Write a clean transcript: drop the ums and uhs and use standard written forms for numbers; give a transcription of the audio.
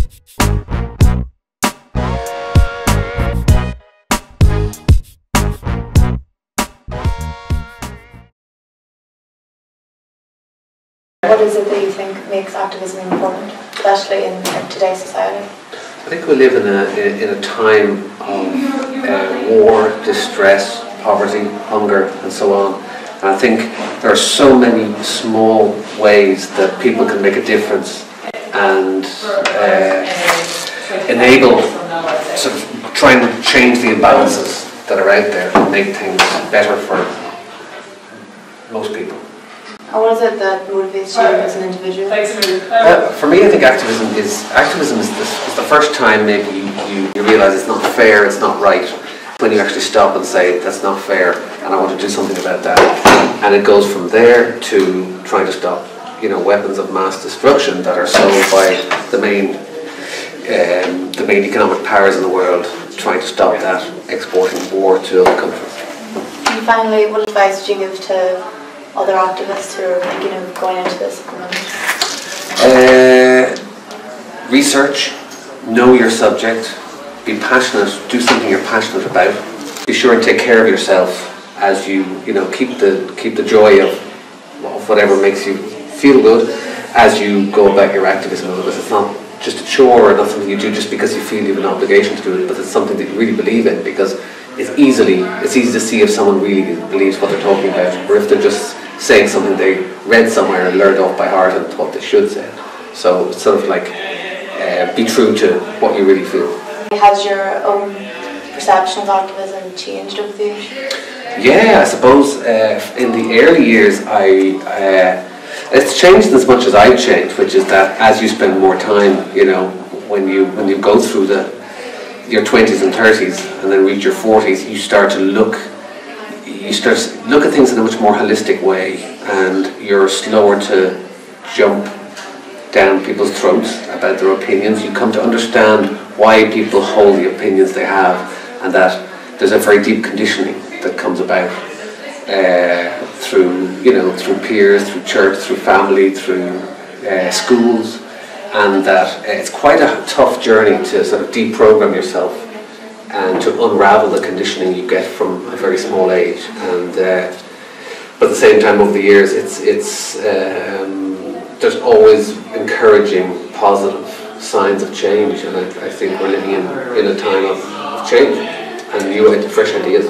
What is it that you think makes activism important, especially in today's society? I think we live in a time of war, distress, poverty, hunger, and so on. And I think there are so many small ways that people can make a difference and enable, sort of, try and change the imbalances that are out there and make things better for most people. And what is it that motivates you as an individual? For me, I think activism is the first time maybe you realise it's not fair, it's not right, when you actually stop and say that's not fair and I want to do something about that. And it goes from there to trying to stop, weapons of mass destruction that are sold by the main economic powers in the world, trying to stop that, exporting war to other countries. And finally, what advice would you give to other activists who are thinking of going into this at the moment? Research, know your subject, be passionate, do something you're passionate about. Be sure and take care of yourself as you keep the joy of whatever makes you feel good as you go about your activism, because it's not just a chore or not something you do just because you feel you have an obligation to do it, but it's something that you really believe in, because it's easy to see if someone really believes what they're talking about, or if they're just saying something they read somewhere and learned off by heart and thought they should say. So it's sort of like be true to what you really feel. Has your own perception of activism changed over the years? Yeah, I suppose in the early years it's changed as much as I've changed, which is that as you spend more time, when you go through your 20s and 30s and then reach your 40s, you start to look at things in a much more holistic way, and you're slower to jump down people's throats about their opinions. You come to understand why people hold the opinions they have, and that there's a very deep conditioning that comes about through peers, through church, through family, through schools, and that it's quite a tough journey to sort of deprogram yourself and to unravel the conditioning you get from a very small age. And but at the same time, over the years, there's always encouraging, positive signs of change, and I think we're living in a time of change and new, fresh ideas.